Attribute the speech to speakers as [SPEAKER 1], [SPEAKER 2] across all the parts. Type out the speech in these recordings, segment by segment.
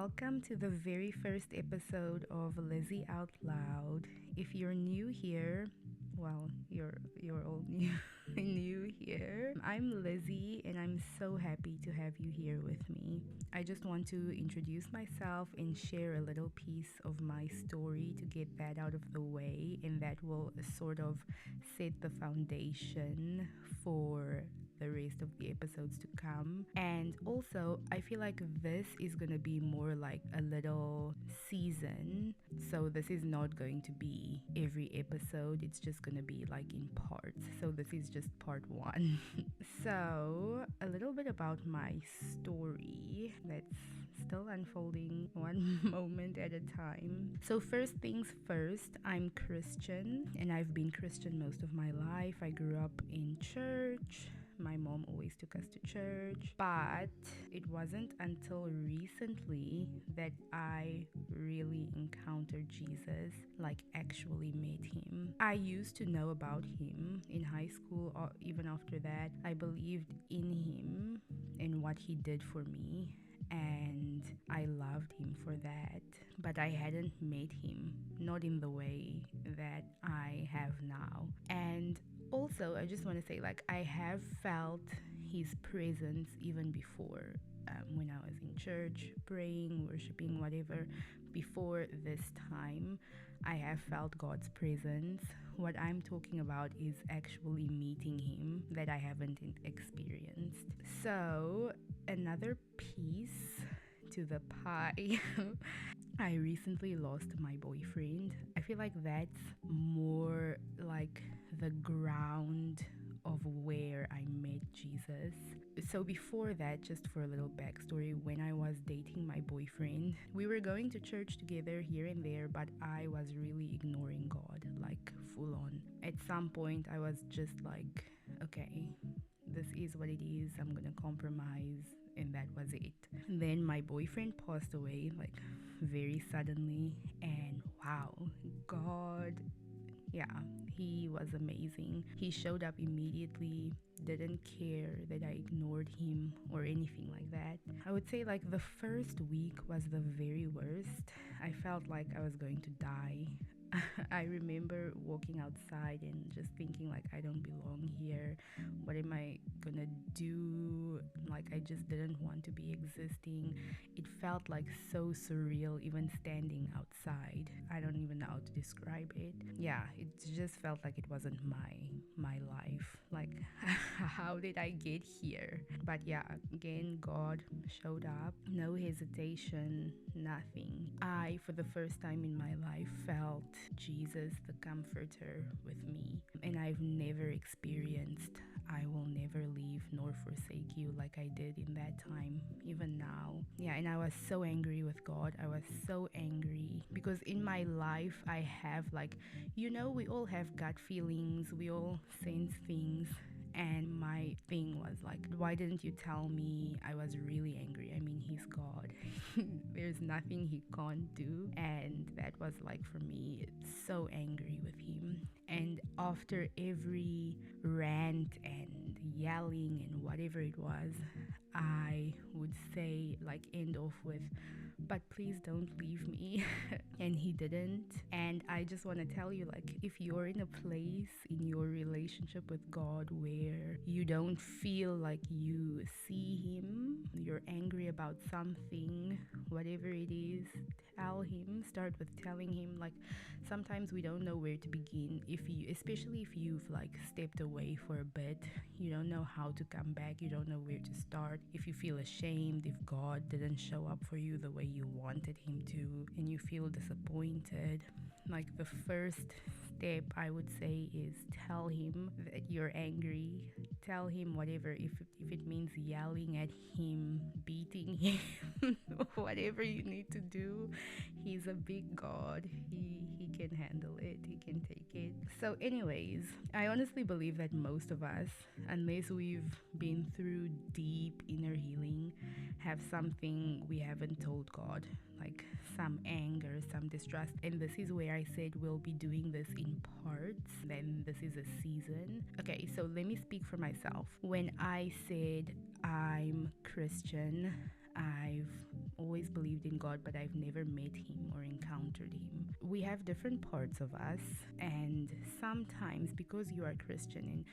[SPEAKER 1] welcome to the very first episode of Lizzy Out Loud. If you're new here, well, you're all new here. I'm Lizzy and I'm so happy to have you here with me. I just want to introduce myself and share a little piece of my story to get that out of the way, and that will sort of set the foundation for the rest of the episodes to come. And also, I feel like this is gonna be more like a little season. So this is not going to be every episode, it's just gonna be like in parts. So this is just part one. So a little bit about my story that's still unfolding one moment at a time. So first things first, I'm Christian and I've been Christian most of my life. I grew up in church. My mom always took us to church, but it wasn't until recently that I really encountered Jesus, like actually met him. I used to know about him in high school, or even after that. I believed in him and what he did for me, and I loved him for that, but I hadn't met him, not in the way that I have now. And also, I just want to say, like, I have felt his presence even before, when I was in church, praying, worshiping, whatever. Before this time, I have felt God's presence. What I'm talking about is actually meeting him that I haven't experienced. So, another piece to the pie. I recently lost my boyfriend. I feel like that's more like the ground of where I met Jesus. So before that, just for a little backstory, when I was dating my boyfriend, we were going to church together here and there, but I was really ignoring God, like full on. At some point, I was just like, okay, this is what it is, I'm gonna compromise, and that was it. And then my boyfriend passed away, like very suddenly, and wow, God, yeah, he was amazing. He showed up immediately, didn't care that I ignored him or anything like that. I would say like the first week was the very worst. I felt like I was going to die. I remember walking outside and just thinking like, I don't belong here. What am I gonna do? Like, I just didn't want to be existing. It felt like so surreal even standing outside. I don't even know how to describe it. Yeah, it just felt like it wasn't my life. Like, how did I get here? But yeah, again, God showed up. No hesitation, nothing. I, for the first time in my life, felt Jesus, the comforter, with me. And I've never experienced I will never leave nor forsake you like I did in that time, even now. Yeah, and I was so angry with God. I was so angry because in my life I have, like, we all have gut feelings, we all sense things. And my thing was like, why didn't you tell me? I was really angry. I mean, he's God. There's nothing he can't do. And that was like, for me, so angry with him. And after every rant and yelling and whatever it was, I would say, like, end off with, but please don't leave me. And he didn't. And I just want to tell you, like, if you're in a place in your relationship with God where you don't feel like you see him, you're angry about something, whatever it is, tell him. Start with telling him. Like, sometimes we don't know where to begin. Especially if you've like stepped away for a bit, you don't know how to come back, you don't know where to start. If you feel ashamed, if God didn't show up for you the way you wanted him to, and you feel disappointed, like, the first step I would say is tell him that you're angry. Tell him whatever, if it means yelling at him, beating him, whatever you need to do. He's a big God. He can handle it. He can take it. So anyways, I honestly believe that most of us, unless we've been through deep inner healing, have something we haven't told God, like some anger, some distrust. And this is where I said we'll be doing this in parts. Then this is a season. Okay, so let me speak for myself. When I said I'm Christian, I've always believed in God. God, but I've never met him or encountered him. We have different parts of us, and sometimes because you are Christian, and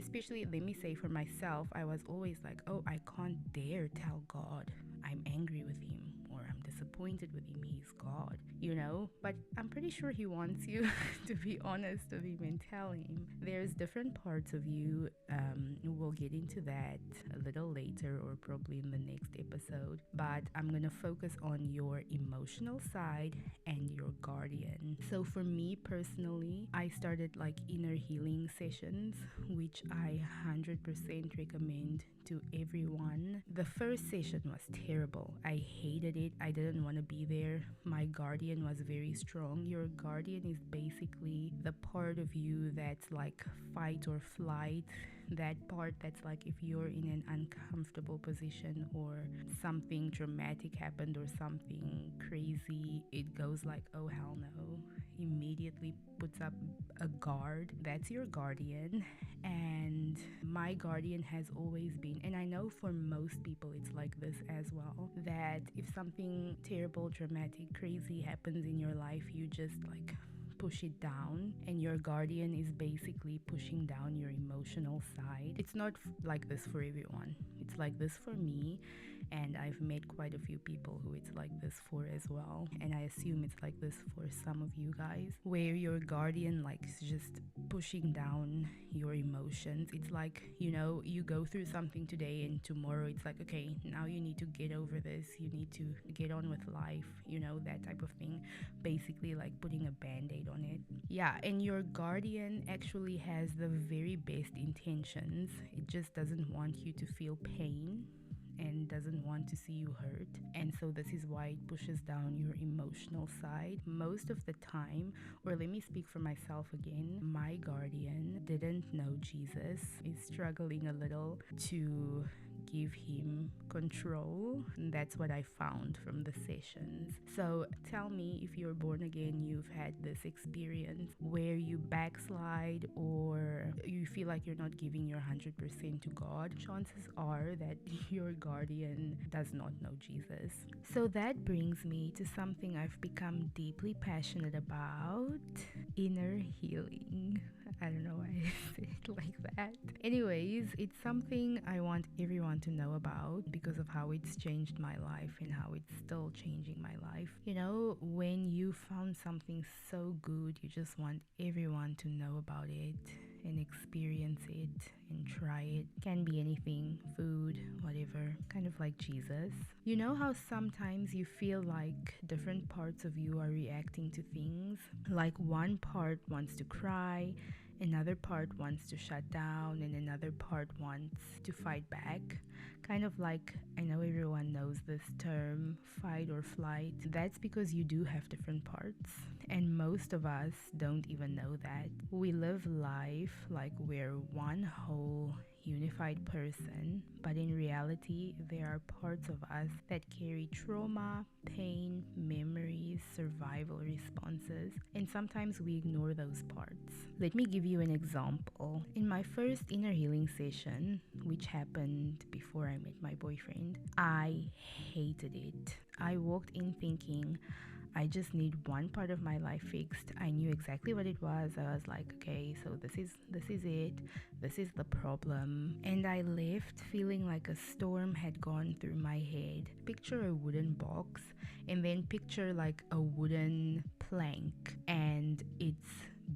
[SPEAKER 1] especially, let me say for myself, I was always like, oh, I can't dare tell God I'm angry with him or I'm disappointed with him. He's God, you know? But I'm pretty sure he wants you to be honest with him and tell him. There's different parts of you. We'll get into that a little later or probably in the next episode. But I'm going to focus on your emotional side and your guardian. So for me personally, I started like inner healing sessions, which I 100% recommend to everyone. The first session was terrible. I hated it. I didn't want to be there. My guardian was very strong. Your guardian is basically the part of you that's like fight or flight. That part that's like if you're in an uncomfortable position or something dramatic happened or something crazy, it goes like, oh hell no. Immediately puts up a guard. That's your guardian. And my guardian has always been, and I know for most people it's like this as well, that if something terrible, dramatic, crazy happens in your life, you just like push it down, and your guardian is basically pushing down your emotional side. It's not like this for everyone. It's like this for me, and I've met quite a few people who it's like this for as well, and I assume it's like this for some of you guys, where your guardian like is just pushing down your emotions. It's like, you know, you go through something today and tomorrow it's like, okay, now you need to get over this, you need to get on with life, you know, that type of thing. Basically like putting a band-aid on it. Yeah, and your guardian actually has the very best intentions. It just doesn't want you to feel pain and doesn't want to see you hurt. And so this is why it pushes down your emotional side. Most of the time, or let me speak for myself again, my guardian didn't know Jesus, is struggling a little to give him control. And that's what I found from the sessions. So tell me, if you're born again, you've had this experience where you backslide or you feel like you're not giving your 100% to God. Chances are that your guardian does not know Jesus. So that brings me to something I've become deeply passionate about: inner healing. I don't know why I say it like that. Anyways, it's something I want everyone to know about because of how it's changed my life and how it's still changing my life. You know, when you found something so good, you just want everyone to know about it and experience it and try it. Can be anything, food, whatever, kind of like Jesus. You know how sometimes you feel like different parts of you are reacting to things? Like one part wants to cry, another part wants to shut down, and another part wants to fight back. Kind of like, I know everyone knows this term, fight or flight. That's because you do have different parts, and most of us don't even know that. We live life like we're one whole unified person, but in reality, there are parts of us that carry trauma, pain, memories, survival responses, and sometimes we ignore those parts. Let me give you an example. In my first inner healing session, which happened before I met my boyfriend, I hated it. I walked in thinking, I just need one part of my life fixed. I knew exactly what it was. I was like, okay, so this is it. This is the problem. And I left feeling like a storm had gone through my head. Picture a wooden box and then picture like a wooden plank, and it's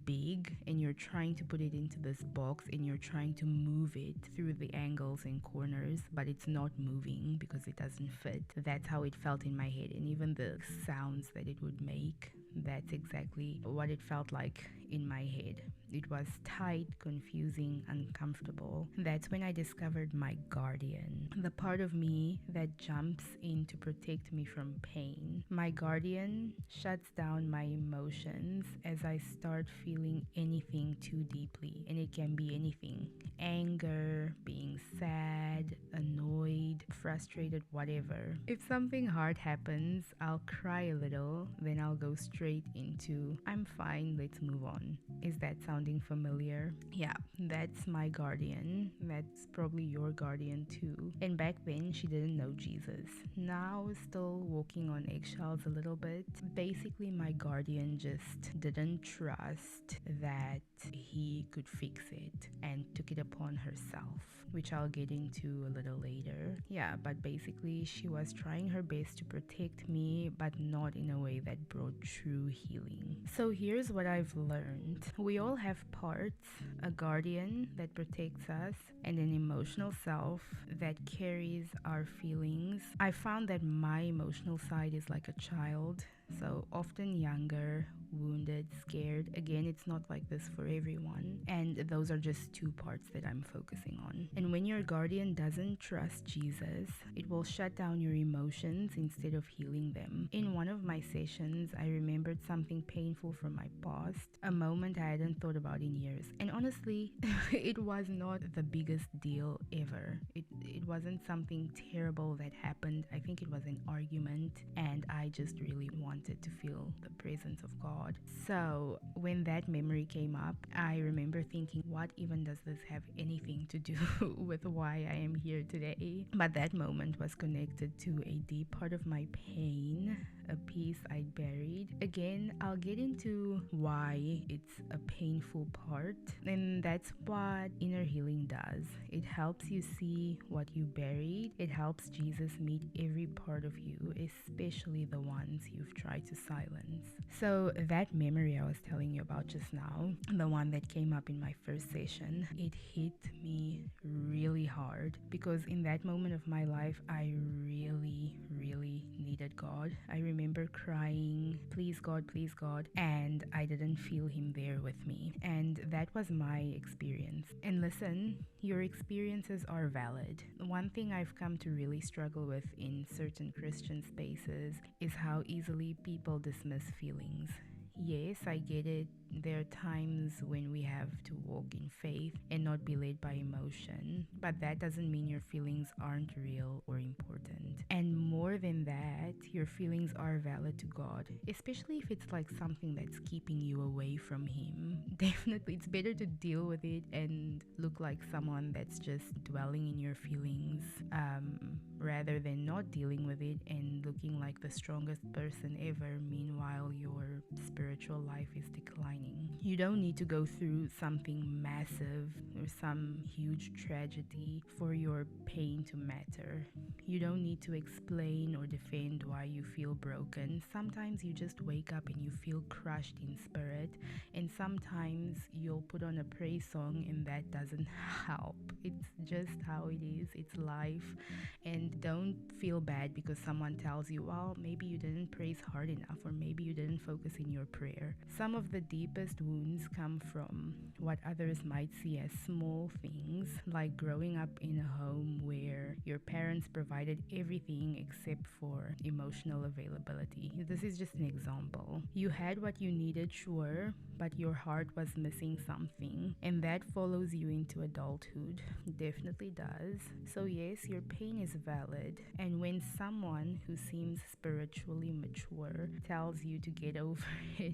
[SPEAKER 1] big and you're trying to put it into this box and you're trying to move it through the angles and corners, but it's not moving because it doesn't fit. That's how it felt in my head, and even the sounds that it would make, that's exactly what it felt like in my head. It was tight, confusing, uncomfortable. That's when I discovered my guardian, the part of me that jumps in to protect me from pain. My guardian shuts down my emotions as I start feeling anything too deeply, and it can be anything: anger, being sad, annoyed, frustrated, whatever. If something hard happens, I'll cry a little, then I'll go straight into, I'm fine, let's move on. Is that sounding sounding familiar? Yeah, that's my guardian. That's probably your guardian too. And back then, she didn't know Jesus. Now, still walking on eggshells a little bit. Basically, my guardian just didn't trust that he could fix it and took it upon herself, which I'll get into a little later. Yeah, but basically, she was trying her best to protect me, but not in a way that brought true healing. So here's what I've learned: we all have parts, a guardian that protects us, and an emotional self that carries our feelings. I found that my emotional side is like a child, so often younger, wounded, scared. Again, it's not like this for everyone. And those are just two parts that I'm focusing on. And when your guardian doesn't trust Jesus, it will shut down your emotions instead of healing them. In one of my sessions, I remembered something painful from my past, a moment I hadn't thought about in years. And honestly, it was not the biggest deal ever. It wasn't something terrible that happened. I think it was an argument, and I just really wanted to feel the presence of God. So when that memory came up, I remember thinking, what even does this have anything to do with why I am here today? But that moment was connected to a deep part of my pain, a piece I'd buried. Again, I'll get into why it's a painful part, and that's what inner healing does. It helps you see what you buried. It helps Jesus meet every part of you, especially the ones you've tried to silence. So that memory I was telling you about just now, the one that came up in my first session, it hit me really hard because in that moment of my life, I really needed God. I remember crying, please God, and I didn't feel him there with me. And that was my experience. And listen, your experiences are valid. One thing I've come to really struggle with in certain Christian spaces is how easily people dismiss feelings. Yes, I get it. There are times when we have to walk in faith and not be led by emotion, but that doesn't mean your feelings aren't real or important. And more than that, your feelings are valid to God, especially if it's like something that's keeping you away from Him. Definitely, it's better to deal with it and look like someone that's just dwelling in your feelings rather than not dealing with it and looking like the strongest person ever. Meanwhile, your spiritual life is declining. You don't need to go through something massive or some huge tragedy for your pain to matter. You don't need to explain or defend why you feel broken. Sometimes you just wake up and you feel crushed in spirit, and sometimes you'll put on a praise song and that doesn't help. It's just how it is. It's life. And don't feel bad because someone tells you, well, maybe you didn't praise hard enough, or maybe you didn't focus in your prayer. Some of the deepest wounds come from what others might see as small things, like growing up in a home where your parents provided everything except for emotional availability. This is just an example. You had what you needed, sure, but your heart was missing something, and that follows you into adulthood. Definitely does. So yes, your pain is valid, and when someone who seems spiritually mature tells you to get over it,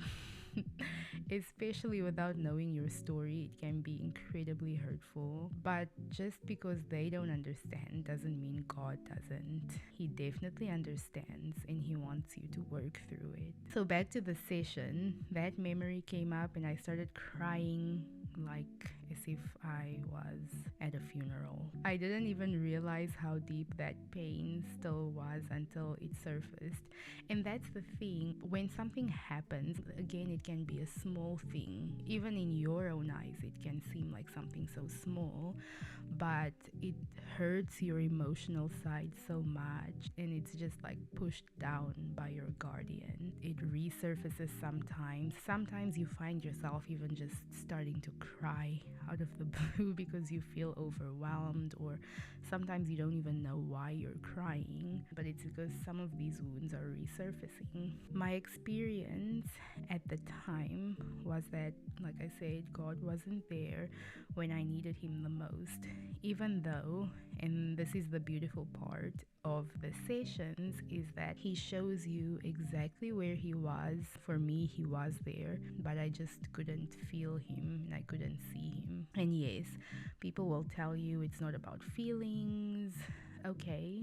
[SPEAKER 1] especially without knowing your story, it can be incredibly hurtful. But just because they don't understand doesn't mean God doesn't. He definitely understands, and He wants you to work through it. So back to the session, that memory came up and I started crying like as if I was at a funeral. I didn't even realize how deep that pain still was until it surfaced. And that's the thing, when something happens, again, it can be a small thing. Even in your own eyes, it can seem like something so small, but it hurts your emotional side so much, and it's just like pushed down by your guardian. It resurfaces sometimes. Sometimes you find yourself even just starting to cry out of the blue because you feel overwhelmed, or sometimes you don't even know why you're crying, but it's because some of these wounds are resurfacing. My experience at the time was that, like I said, God wasn't there when I needed Him the most, even though And this is the beautiful part of the sessions, is that he shows you exactly where he was. For me, he was there, but I just couldn't feel him and I couldn't see him. And yes, people will tell you it's not about feelings. Okay,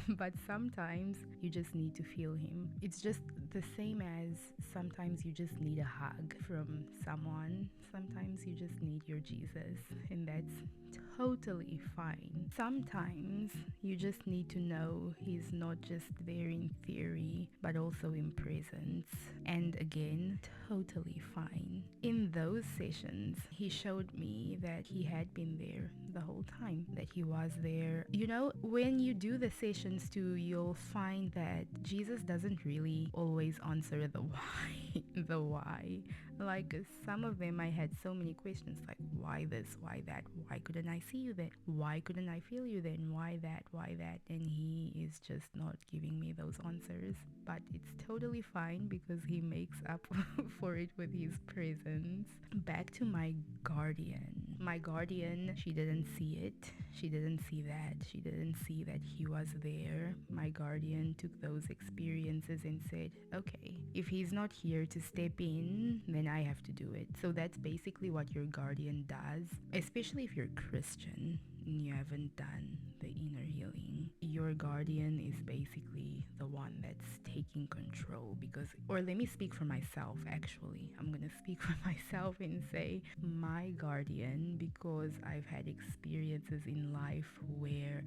[SPEAKER 1] but sometimes you just need to feel him. It's just the same as sometimes you just need a hug from someone. Sometimes you just need your Jesus, and that's totally fine. Sometimes you just need to know he's not just there in theory, but also in presence. And again, totally fine. In those sessions, he showed me that he had been there the whole time, that he was there. You know, when you do the sessions too, you'll find that Jesus doesn't really always answer the why. The why. Like some of them, I had so many questions like, why this, why that, why couldn't I see you then? Why couldn't I feel you then? Why that, why that? And he is just not giving me those answers. But it's totally fine because he makes up for it with his presence. Back to my guardian. My guardian, she didn't see it. She didn't see that. She didn't see that he was there. My guardian took those experiences and said, okay, if he's not here to step in, then I have to do it. So that's basically what your guardian does, especially if you're Christian and you haven't done the inner healing. Your guardian is basically the one that's taking control because, or let me speak for myself actually. I'm gonna speak for myself and say my guardian, because I've had experiences in life where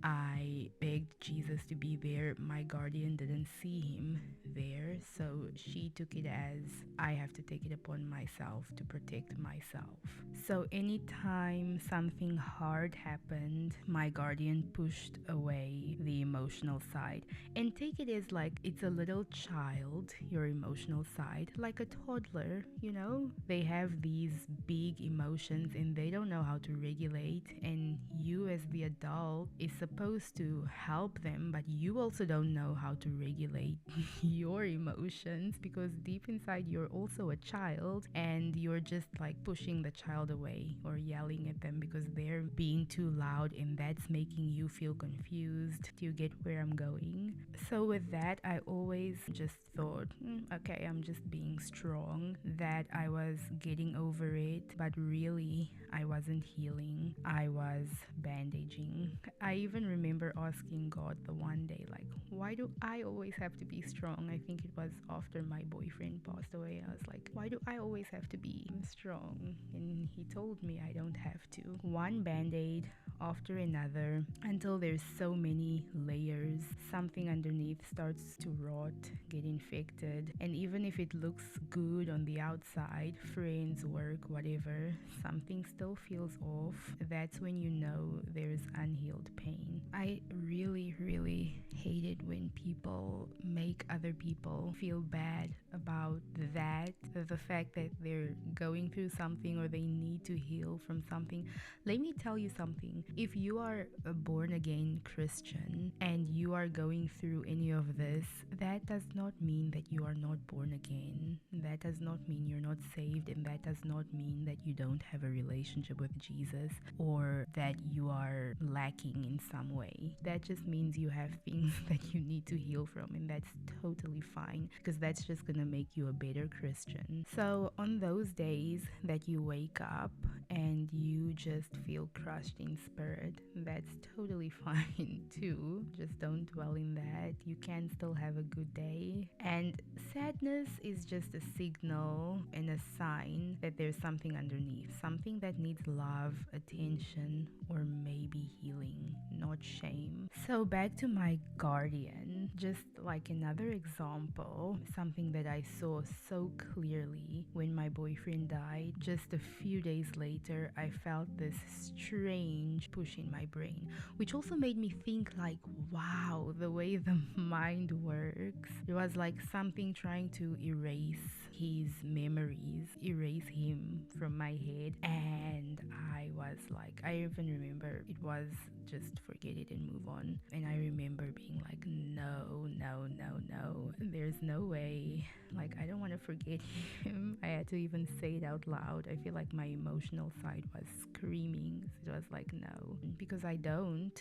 [SPEAKER 1] I begged Jesus to be there. My guardian didn't see him there, so she took it as I have to take it upon myself to protect myself. So anytime something hard happened, my guardian pushed away the emotional side. And take it as like it's a little child, your emotional side, like a toddler, you know? They have these big emotions and they don't know how to regulate, and you as the adult is supposed to help them, but you also don't know how to regulate your emotions because deep inside you're also a child and you're just like pushing the child away or yelling at them because they're being too loud, and that's making you feel confused. Do you get where I'm going? So with that, I always just thought, okay, I'm just being strong, that I was getting over it, but really I wasn't healing. I was bandaging. I even remember asking God the one day, like, why do I always have to be strong? I think it was after my boyfriend passed away. I was like, why do I always have to be strong? And he told me I don't have to. One band-aid after another until there's so many layers. Something underneath starts to rot, get infected, and even if it looks good on the outside, friends, work, whatever, something still feels off. That's when you know there's unhealed pain. I really, really hate it when people make other people feel bad about that, the fact that they're going through something or they need to heal from something. Let me tell you something. If you are a born again Christian and you are going through any of this, that does not mean that you are not born again. That does not mean you're not saved, and that does not mean that you don't have a relationship with Jesus or that you are lacking in some way. That just means you have things that you need to heal from, and that's totally fine because that's just gonna make you a better Christian. So on those days that you wake up and you just feel crushed in spirit, that's totally fine too. Just don't dwell in that. You can still have a good day. And sadness is just a signal and a sign that there's something underneath, something that needs love, attention, or maybe healing, not shame. So back to my guardian, just like another example, something that I saw so clearly when my boyfriend died. Just a few days later, I felt this strange push in my brain, which also made me think like, wow, the way the mind works. It was like something trying to erase his memories, erase him from my head. And I was like, I even remember it was just forget it and move on. And I remember being like, no, no, no. There's no way. Like, I don't want to forget him. I had to even say it out loud. I feel like my emotional side was screaming. It was like, no, because I don't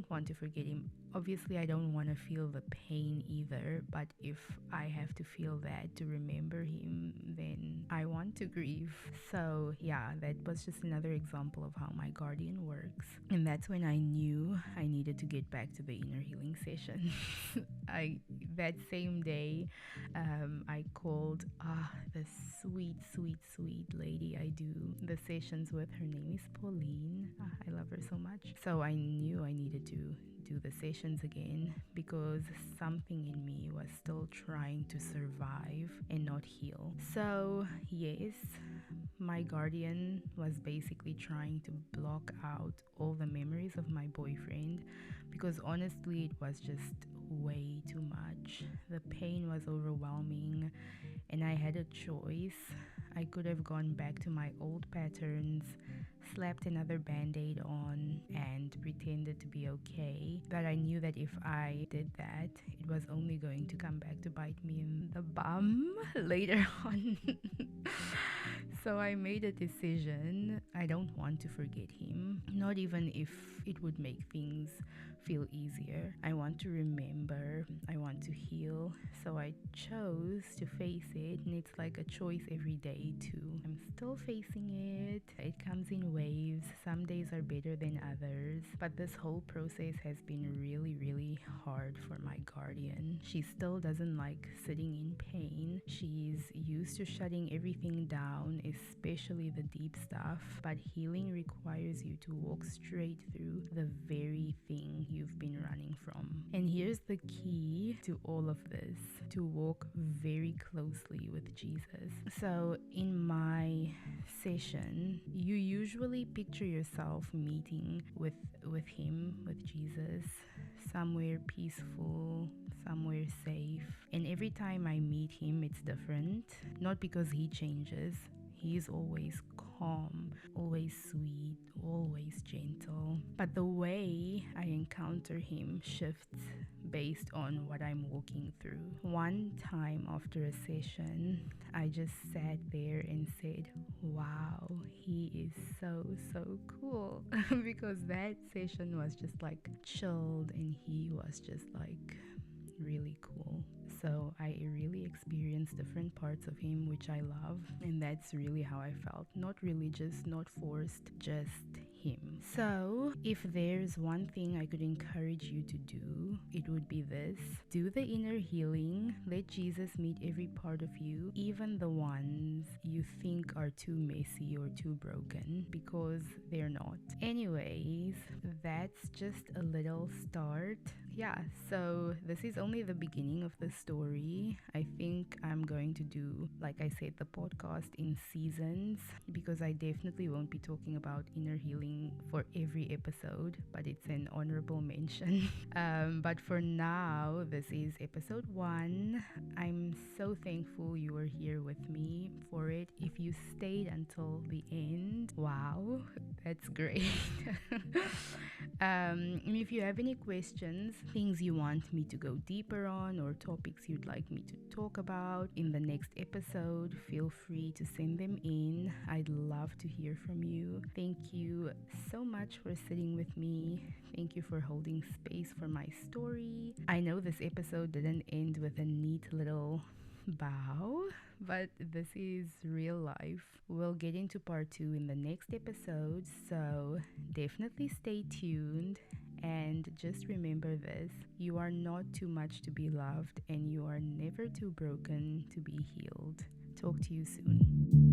[SPEAKER 1] want to forget him. Obviously, I don't want to feel the pain either, but if I have to feel that to remember him, then I want to grieve. So, yeah, that was just another example of how my guardian works. And that's when I knew I needed to get back to the inner healing session. I that same day, I called the sweet lady I do the sessions with. Her name is Pauline. I love her so much. So I knew I needed to do the sessions again because something in me was still trying to survive and not heal. So, yes, my guardian was basically trying to block out all the memories of my boyfriend because honestly, it was just way too much. The pain was overwhelming, and I had a choice. I could have gone back to my old patterns, slapped another band aid on, and pretended to be okay. But I knew that if I did that, it was only going to come back to bite me in the bum later on. So I made a decision. I don't want to forget him, not even if it would make things feel easier. I want to remember, I want to heal. So I chose to face it, and it's like a choice every day too. I'm still facing it. It comes in waves. Some days are better than others, but this whole process has been really hard for my guardian. She still doesn't like sitting in pain. She's used to shutting everything down, especially the deep stuff, but healing requires you to walk straight through the very thing you've been running from. And here's the key to all of this: to walk very closely with Jesus. So in my session, you usually picture yourself meeting with him, with Jesus, somewhere peaceful, somewhere safe. And every time I meet him, it's different. Not because he changes. He's always calm, always sweet, always gentle. But the way I encounter him shifts based on what I'm walking through. One time after a session, I just sat there and said, wow, he is so cool. Because that session was just like chilled and he was just like really cool. So I really experienced different parts of him, which I love, and that's really how I felt. Not religious, not forced, just him. So if there's one thing I could encourage you to do, it would be this: do the inner healing. Let Jesus meet every part of you, even the ones you think are too messy or too broken, because they're not. Anyways, that's just a little start. Yeah, so this is only the beginning of the story. I think I'm going to do, like I said, the podcast in seasons, because I definitely won't be talking about inner healing for every episode, but it's an honorable mention. But for now, this is episode 1. I'm so thankful you were here with me for it. If you stayed until the end, wow, that's great. And if you have any questions, things you want me to go deeper on, or topics you'd like me to talk about in the next episode, feel free to send them in. I'd love to hear from you. Thank you so much for sitting with me. Thank you for holding space for my story. I know this episode didn't end with a neat little bow, but this is real life. We'll get into part 2 in the next episode, so definitely stay tuned. And just remember this: you are not too much to be loved, and you are never too broken to be healed. Talk to you soon.